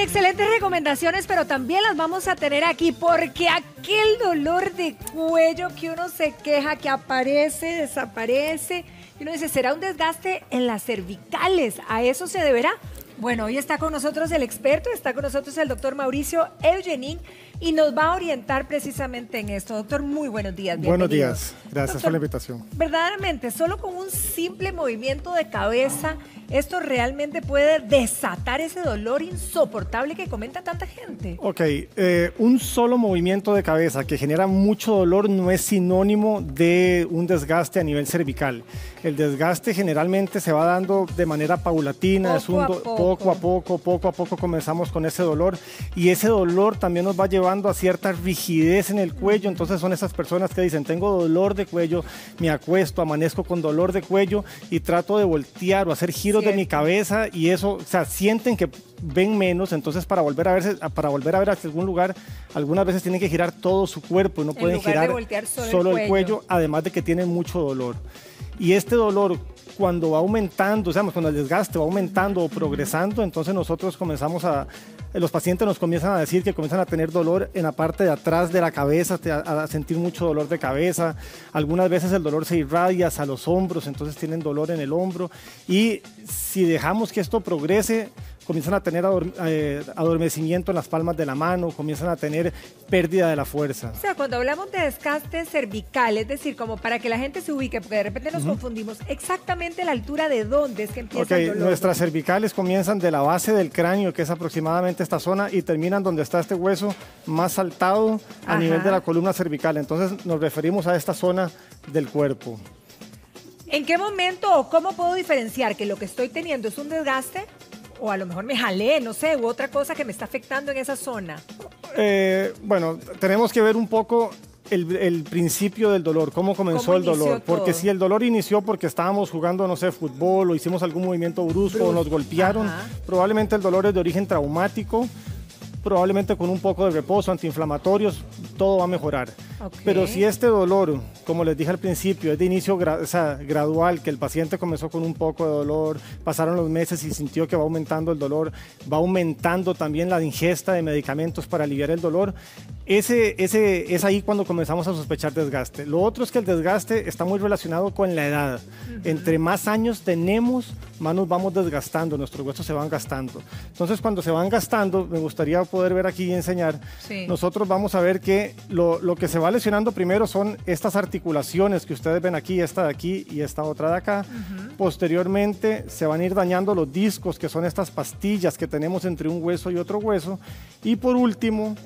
excelentes recomendaciones, pero también las vamos a tener aquí porque aquel dolor de cuello que uno se queja, que aparece, desaparece, y uno dice, ¿será un desgaste en las cervicales? ¿A eso se deberá? Bueno, hoy está con nosotros el experto, está con nosotros el doctor Mauricio Eugenic y nos va a orientar precisamente en esto. Doctor, muy buenos días. Bienvenido. Buenos días, gracias Doctor, por la invitación. Verdaderamente, solo con un simple movimiento de cabeza, esto realmente puede desatar ese dolor insoportable que comenta tanta gente. Ok, un solo movimiento de cabeza que genera mucho dolor no es sinónimo de un desgaste a nivel cervical. El desgaste generalmente se va dando de manera paulatina, poco a poco comenzamos con ese dolor y ese dolor también nos va llevando a cierta rigidez en el cuello. Entonces son esas personas que dicen, tengo dolor de cuello, me acuesto, amanezco con dolor de cuello y trato de voltear o hacer giros de mi cabeza y eso, o sea, sienten que ven menos, entonces para volver a ver hacia algún lugar, algunas veces tienen que girar todo su cuerpo y no pueden girar solo el cuello, además de que tienen mucho dolor. Y este dolor, cuando va aumentando, o sea, cuando el desgaste va aumentando o progresando, entonces nosotros los pacientes nos comienzan a decir que comienzan a tener dolor en la parte de atrás de la cabeza, a sentir mucho dolor de cabeza. Algunas veces el dolor se irradia hacia los hombros, entonces tienen dolor en el hombro. Y si dejamos que esto progrese, comienzan a tener adormecimiento en las palmas de la mano, comienzan a tener pérdida de la fuerza. O sea, cuando hablamos de desgaste cervical, es decir, como para que la gente se ubique, porque de repente nos confundimos, exactamente la altura de dónde es que empieza el dolor. Nuestras cervicales comienzan de la base del cráneo, que es aproximadamente esta zona, y terminan donde está este hueso más saltado a nivel de la columna cervical. Entonces nos referimos a esta zona del cuerpo. ¿En qué momento o cómo puedo diferenciar que lo que estoy teniendo es un desgaste? O a lo mejor me jalé, no sé, u otra cosa que me está afectando en esa zona. Bueno, tenemos que ver un poco el principio del dolor, cómo comenzó el dolor. Porque si el dolor inició porque estábamos jugando, no sé, fútbol o hicimos algún movimiento brusco o nos golpearon, probablemente el dolor es de origen traumático, probablemente con un poco de reposo, antiinflamatorios, todo va a mejorar. Pero si este dolor, como les dije al principio, es de inicio gradual, que el paciente comenzó con un poco de dolor, pasaron los meses y sintió que va aumentando el dolor, va aumentando también la ingesta de medicamentos para aliviar el dolor, es ahí cuando comenzamos a sospechar desgaste. Lo otro es que el desgaste está muy relacionado con la edad. Entre más años tenemos, más nos vamos desgastando, nuestros huesos se van gastando. Entonces, cuando se van gastando, me gustaría poder ver aquí y enseñar, nosotros vamos a ver que lo que se va lesionando primero son estas articulaciones que ustedes ven aquí, esta de aquí y esta otra de acá. Posteriormente se van a ir dañando los discos, que son estas pastillas que tenemos entre un hueso y otro hueso. Y por último,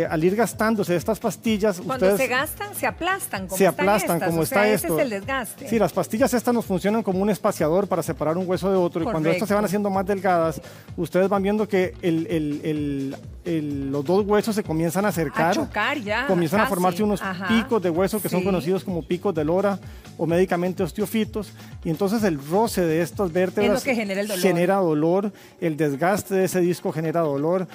al ir gastándose estas pastillas, cuando se gastan, se aplastan, como se aplastan, estas, como está esto. Ese es el desgaste. Sí, las pastillas estas nos funcionan como un espaciador para separar un hueso de otro. Y cuando estas se van haciendo más delgadas, ustedes van viendo que los dos huesos se comienzan a acercar, a chocar ya, comienzan a formarse unos picos de hueso que son conocidos como picos de Lora o médicamente osteofitos, y entonces el roce de estas vértebras es lo que genera el dolor. Genera dolor, el desgaste de ese disco genera dolor.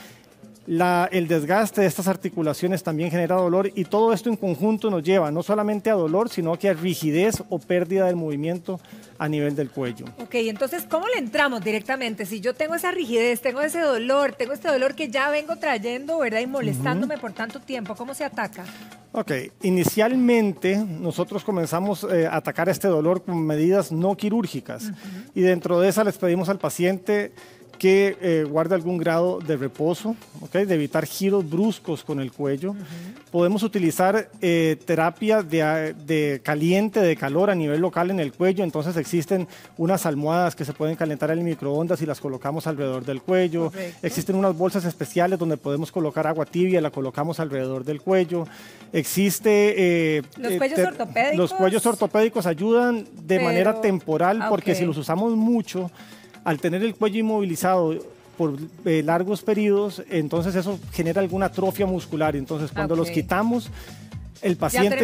El desgaste de estas articulaciones también genera dolor, y todo esto en conjunto nos lleva no solamente a dolor, sino que a rigidez o pérdida del movimiento a nivel del cuello. Ok, entonces, ¿cómo le entramos directamente? Si yo tengo esa rigidez, tengo ese dolor, tengo este dolor que ya vengo trayendo, ¿verdad? Y molestándome por tanto tiempo, ¿cómo se ataca? Ok, inicialmente nosotros comenzamos a atacar este dolor con medidas no quirúrgicas, y dentro de esas les pedimos al paciente que guarde algún grado de reposo, ¿okay? De evitar giros bruscos con el cuello. Podemos utilizar terapia de caliente, de calor a nivel local en el cuello. Entonces existen unas almohadas que se pueden calentar en el microondas y las colocamos alrededor del cuello. Existen unas bolsas especiales donde podemos colocar agua tibia y la colocamos alrededor del cuello. Existe... ¿Los cuellos ortopédicos? Los cuellos ortopédicos ayudan de manera temporal, porque si los usamos mucho, al tener el cuello inmovilizado por largos periodos, entonces eso genera alguna atrofia muscular. Entonces, cuando los quitamos, el paciente... Ya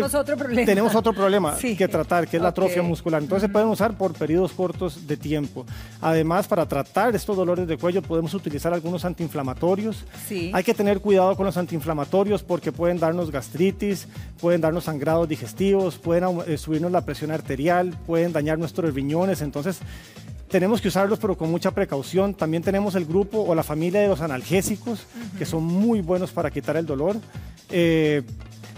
tenemos otro problema. Que tratar, que es la atrofia muscular. Entonces, se pueden usar por periodos cortos de tiempo. Además, para tratar estos dolores de cuello, podemos utilizar algunos antiinflamatorios. Hay que tener cuidado con los antiinflamatorios porque pueden darnos gastritis, pueden darnos sangrados digestivos, pueden subirnos la presión arterial, pueden dañar nuestros riñones. Entonces, tenemos que usarlos pero con mucha precaución. También tenemos el grupo o la familia de los analgésicos, que son muy buenos para quitar el dolor.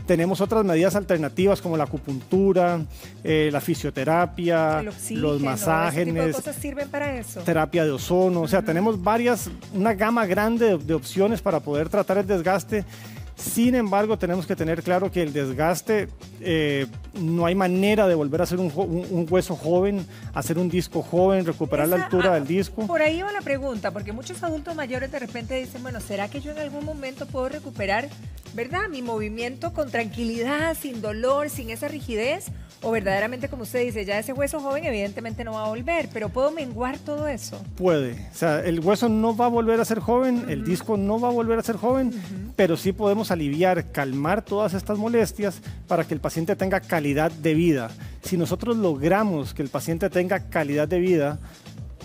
Tenemos otras medidas alternativas como la acupuntura, la fisioterapia, los masajes. ¿Qué tipo de cosas sirven para eso? Terapia de ozono, o sea, tenemos una gama grande de opciones para poder tratar el desgaste. Sin embargo, tenemos que tener claro que el desgaste, no hay manera de volver a hacer un hueso joven, hacer un disco joven, recuperar la altura del disco. Por ahí va la pregunta, porque muchos adultos mayores de repente dicen, bueno, ¿será que yo en algún momento puedo recuperar, verdad, mi movimiento con tranquilidad, sin dolor, sin esa rigidez? O verdaderamente, como usted dice, ya ese hueso joven evidentemente no va a volver, pero ¿puedo menguar todo eso? Puede, o sea, el hueso no va a volver a ser joven, el disco no va a volver a ser joven, pero sí podemos aliviar, calmar todas estas molestias para que el paciente tenga calidad de vida. Si nosotros logramos que el paciente tenga calidad de vida,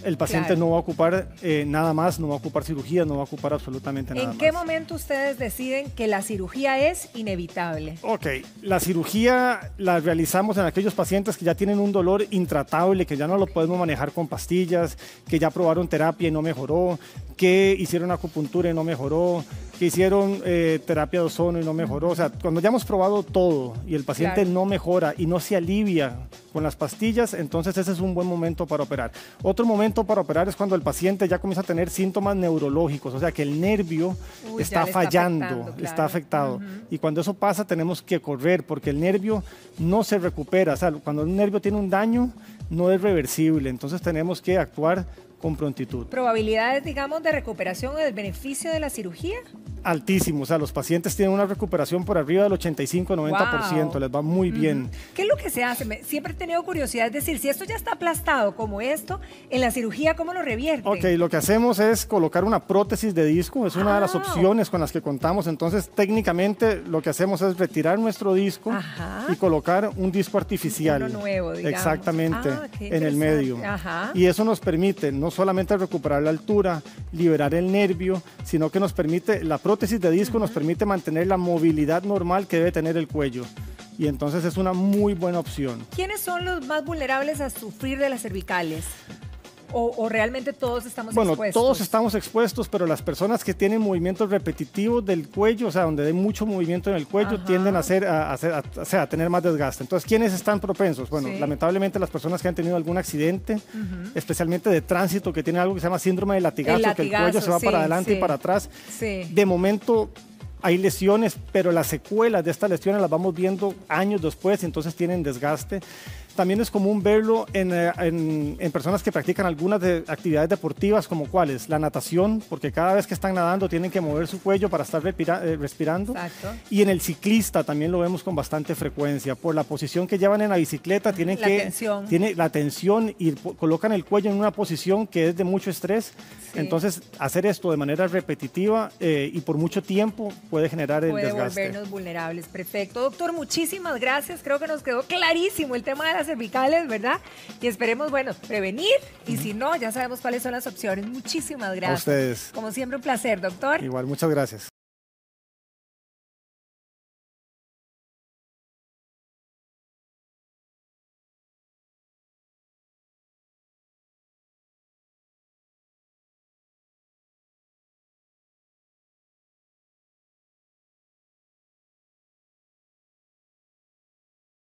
el paciente no va a ocupar nada más, no va a ocupar cirugía, no va a ocupar absolutamente nada más. ¿En qué momento ustedes deciden que la cirugía es inevitable? Ok, la cirugía la realizamos en aquellos pacientes que ya tienen un dolor intratable, que ya no lo podemos manejar con pastillas, que ya probaron terapia y no mejoró, que hicieron acupuntura y no mejoró, que hicieron terapia de ozono y no mejoró. O sea, cuando ya hemos probado todo y el paciente no mejora y no se alivia con las pastillas, entonces ese es un buen momento para operar. Otro momento para operar es cuando el paciente ya comienza a tener síntomas neurológicos, o sea, que el nervio está fallando, está afectado. Y cuando eso pasa tenemos que correr porque el nervio no se recupera. O sea, cuando un nervio tiene un daño no es reversible, entonces tenemos que actuar con prontitud. ¿Probabilidades, digamos, de recuperación o del beneficio de la cirugía? Altísimo, o sea, los pacientes tienen una recuperación por arriba del 85-90%, les va muy bien. ¿Qué es lo que se hace? Siempre he tenido curiosidad, es decir, si esto ya está aplastado como esto, en la cirugía, ¿cómo lo revierte? Ok, lo que hacemos es colocar una prótesis de disco, es una de las opciones con las que contamos, entonces técnicamente lo que hacemos es retirar nuestro disco y colocar un disco artificial. Uno nuevo, digamos. Exactamente, en el medio. Y eso nos permite no solamente recuperar la altura, liberar el nervio, sino que nos permite, la prótesis de disco nos permite mantener la movilidad normal que debe tener el cuello. Y entonces es una muy buena opción. ¿Quiénes son los más vulnerables a sufrir de las cervicales? ¿O realmente todos estamos expuestos? Bueno, todos estamos expuestos, pero las personas que tienen movimientos repetitivos del cuello, o sea, donde hay mucho movimiento en el cuello, tienden a tener más desgaste. Entonces, ¿quiénes están propensos? Bueno, lamentablemente las personas que han tenido algún accidente, especialmente de tránsito, que tienen algo que se llama síndrome de latigazo, que el cuello se va para adelante y para atrás. De momento hay lesiones, pero las secuelas de estas lesiones las vamos viendo años después, entonces tienen desgaste. También es común verlo en personas que practican algunas actividades deportivas, como cuáles, la natación, porque cada vez que están nadando tienen que mover su cuello para estar respirando. Exacto. Y en el ciclista también lo vemos con bastante frecuencia. Por la posición que llevan en la bicicleta, tiene la tensión y colocan el cuello en una posición que es de mucho estrés. Entonces, hacer esto de manera repetitiva y por mucho tiempo puede generar el desgaste. Puede volvernos vulnerables. Perfecto. Doctor, muchísimas gracias. Creo que nos quedó clarísimo el tema de las cervicales, ¿verdad? Y esperemos, bueno, prevenir y si no, ya sabemos cuáles son las opciones. Muchísimas gracias. A ustedes. Como siempre, un placer, doctor. Igual, muchas gracias.